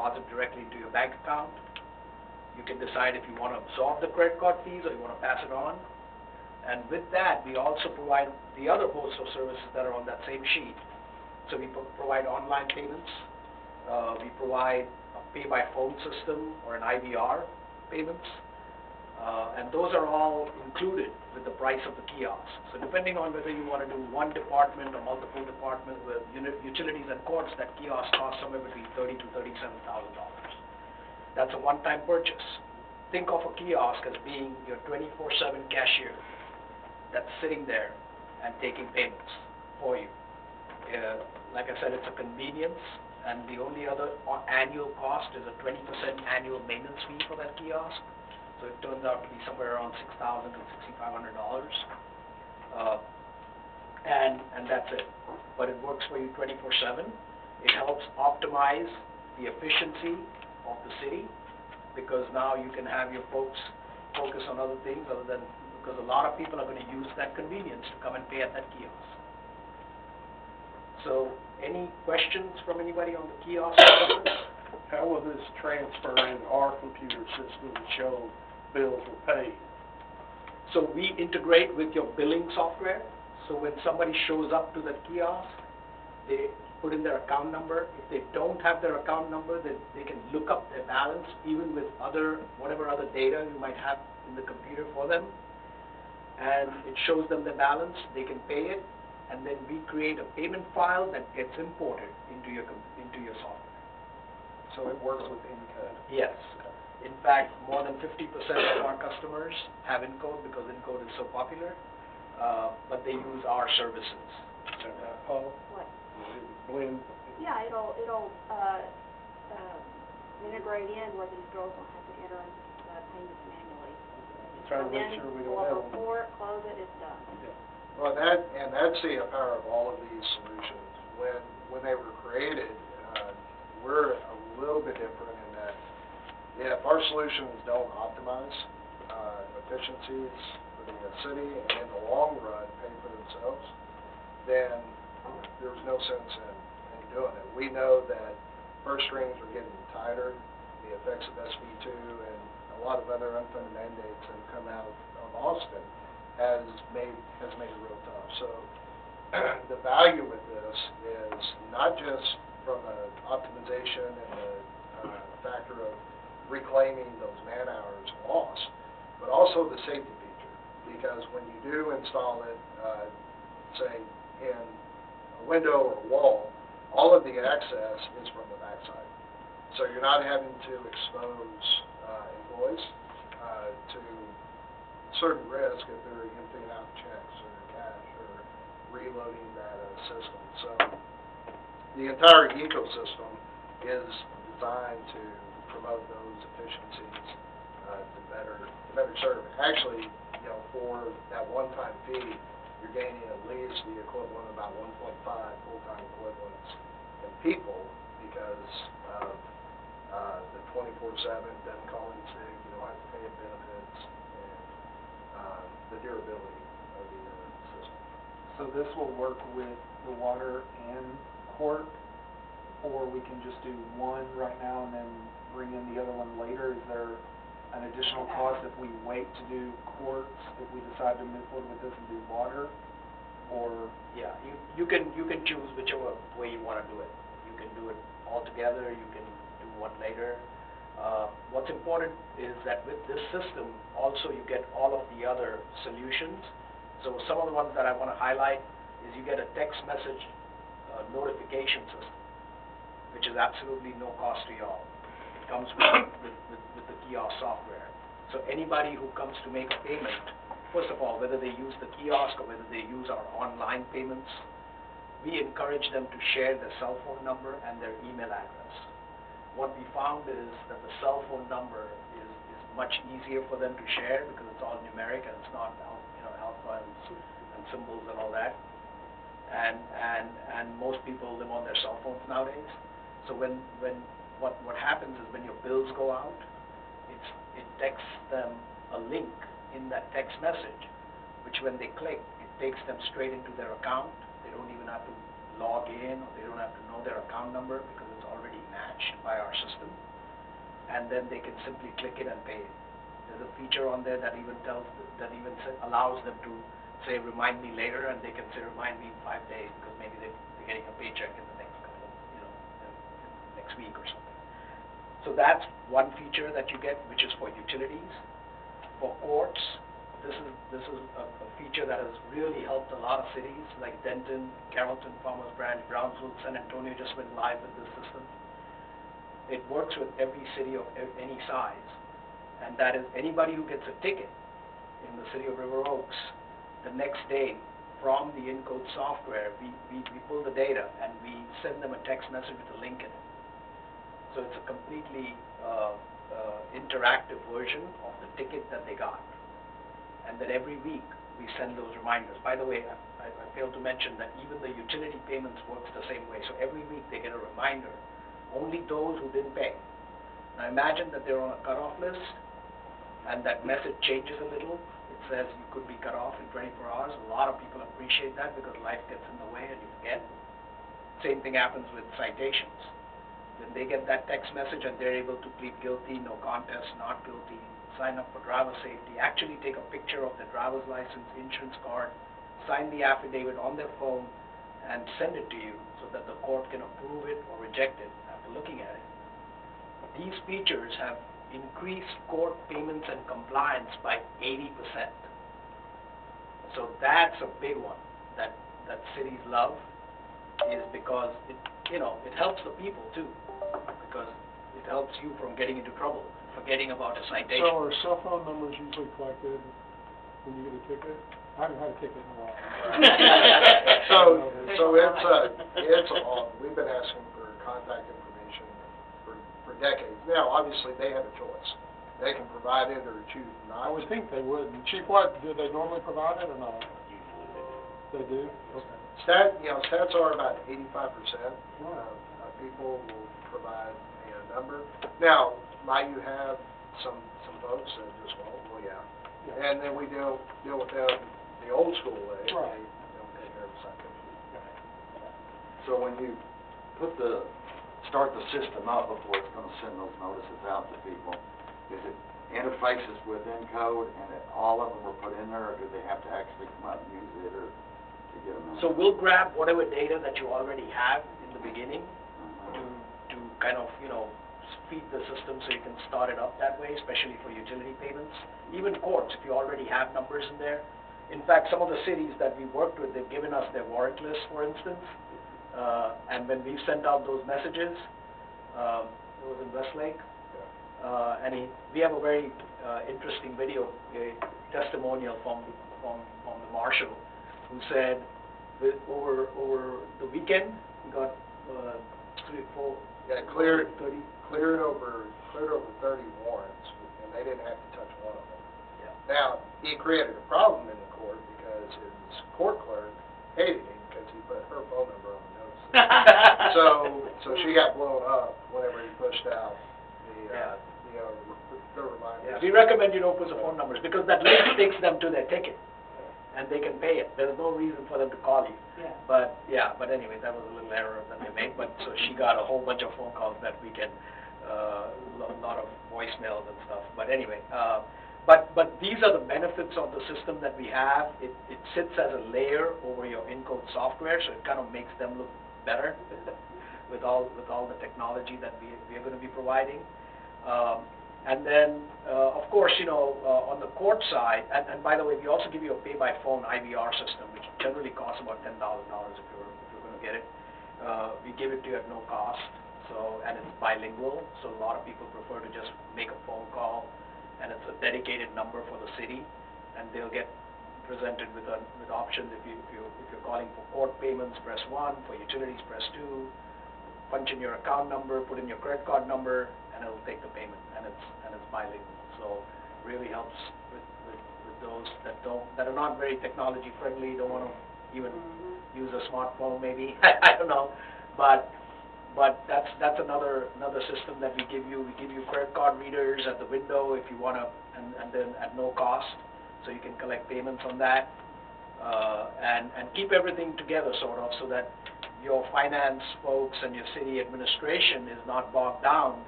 deposit directly into your bank account. You can decide if you want to absorb the credit card fees or you want to pass it on. And with that, we also provide the other host of services that are on that same sheet. So we provide online payments. We provide a pay-by-phone system or an IVR payments. And those are all included with the price of the kiosk. So depending on whether you want to do one department or multiple departments with utilities and courts, that kiosk costs somewhere between $30,000 to $37,000. That's a one-time purchase. Think of a kiosk as being your 24/7 cashier that's sitting there and taking payments for you. Like I said, it's a convenience, and the only other annual cost is a 20% annual maintenance fee for that kiosk. So it turns out to be somewhere around $6,000 to $6,500. And that's it. But it works for you 24/7. It helps optimize the efficiency of the city, because now you can have your folks focus on other things other than, because a lot of people are going to use that convenience to come and pay at that kiosk. So any questions from anybody on the kiosk? How will this transfer in our computer system to show bills were paid? So we integrate with your billing software. So when somebody shows up to that kiosk, they put in their account number. If they don't have their account number, then they can look up their balance, even with whatever other data you might have in the computer for them. And it shows them the balance. They can pay it, and then we create a payment file that gets imported into your software. So it works with Encode? Yes. In fact, more than 50% of our customers have Encode because Encode is so popular, but they use our services. Paul? What? Blend? Yeah, it'll integrate in where these girls don't have to enter in the payments manually. Trying to make sure we don't have them. Pull a report, close it, it's done. Yeah. Well, that's the power of all of these solutions. When they were created, we're a little bit different in that if our solutions don't optimize efficiencies for the city and in the long run pay for themselves, then there's no sense in doing it. We know that purse strings are getting tighter. The effects of SB2 and a lot of other unfunded mandates that have come out of Austin has made it real tough. So the value with this is not just from an optimization and the factor of reclaiming those man hours lost, but also the safety feature. Because when you do install it, say in a window or a wall, all of the access is from the backside. So you're not having to expose employees to certain risk if they're emptying out checks or cash or reloading that system. So the entire ecosystem is designed to promote those efficiencies to better serve. Actually, for that one-time fee, you're gaining at least the equivalent of about 1.5 full-time equivalents in people because of the 24/7, doesn't call in sick, you don't have to pay benefits, and the durability of the system. So this will work with the water and court, or we can just do one right now and then bring in the other one later? Is there an additional cost if we wait to do courts, if we decide to move forward with this and do water? Or Yeah, you can choose whichever way you want to do it. You can do it all together. You can do one later. What's important is that with this system, also you get all of the other solutions. So some of the ones that I want to highlight is you get a text message notification system, which is absolutely no cost to y'all. It comes with the kiosk software. So anybody who comes to make a payment, first of all, whether they use the kiosk or whether they use our online payments, we encourage them to share their cell phone number and their email address. What we found is that the cell phone number is much easier for them to share because it's all numeric and it's not alpha and symbols and all that. And most people live on their cell phones nowadays. So what happens is when your bills go out, it texts them a link in that text message, which when they click, it takes them straight into their account. They don't even have to log in, or they don't have to know their account number because it's already matched by our system. and then they can simply click it and pay it. There's a feature on there that even allows them to say, remind me later, and they can say, remind me in 5 days, because maybe they're getting a paycheck in the next couple, next week or something. So that's one feature that you get, which is for utilities. For courts, this is a feature that has really helped a lot of cities, like Denton, Carrollton, Farmers Branch, Brownsville, San Antonio just went live with this system. It works with every city of any size, and that is anybody who gets a ticket in the city of River Oaks, the next day from the Encode software, we pull the data and we send them a text message with a link in it. So it's a completely interactive version of the ticket that they got. And then every week we send those reminders. By the way, I failed to mention that even the utility payments works the same way. So every week they get a reminder, only those who didn't pay. Now imagine that they're on a cutoff list and that message changes a little. It says you could be cut off in 24 hours. A lot of people appreciate that because life gets in the way and you forget. Same thing happens with citations. When they get that text message and they're able to plead guilty, no contest, not guilty, sign up for driver safety, actually take a picture of their driver's license, insurance card, sign the affidavit on their phone, and send it to you so that the court can approve it or reject it after looking at it. These features have increased court payments and compliance by 80%. So that's a big one that cities love, is because it helps the people too, because it helps you from getting into trouble, forgetting about a citation. So are cell phone numbers usually collected when you get a ticket? I haven't had a ticket in a while. So it's on. We've been asking for contact information for decades. Now, obviously, they have a choice. They can provide it or choose not. I would think they would. Chief, what, do they normally provide it or not? They do? Okay. Stats are about 85% Wow. of people will provide a number. Now, might you have some folks that just won't? Well, yeah. And then we deal with them the old school way. Right. They don't take care of the citation. So when you start the system up before it's going to send those notices out to people, is it interfaces with Encode and all of them are put in there, or do they have to actually come out and use it or to get them in? So we'll grab whatever data that you already have in the beginning to kind of, feed the system so you can start it up that way, especially for utility payments. Even courts, if you already have numbers in there. In fact, some of the cities that we worked with, they've given us their warrant list, for instance, and when we've sent out those messages, it was in Westlake, and we have a very interesting video, a testimonial from the marshal, who said over the weekend we got 3 or 4. Yeah, cleared over 30 warrants, and they didn't have to touch one of them. Yeah. Now, he created a problem in the court because his court clerk hated him because he put her phone number on the notice. So she got blown up whenever he pushed out the reminder. Yeah, we recommend you don't put the phone numbers because that link takes them to their ticket, and they can pay it. There's no reason for them to call you. Yeah. But anyway, that was a little error that they made. But so she got a whole bunch of phone calls that weekend, a lot of voicemails and stuff. But anyway, but these are the benefits of the system that we have. It sits as a layer over your Encode software, so it kind of makes them look better with all the technology that we are going to be providing. And then, of course, on the court side, and by the way, we also give you a pay-by-phone IVR system, which generally costs about $10,000 if you're going to get it. We give it to you at no cost, and it's bilingual, so a lot of people prefer to just make a phone call, and it's a dedicated number for the city, and they'll get presented with options. If you're calling for court payments, press 1. For utilities, press 2. Punch in your account number, put in your credit card number, and it'll take the payment, and it's bilingual. So really helps with those that are not very technology friendly, don't want to even use a smartphone maybe. I don't know, but that's another system that we give you. We give you credit card readers at the window if you want to, and then at no cost, so you can collect payments on that, and keep everything together sort of, so that your finance folks and your city administration is not bogged down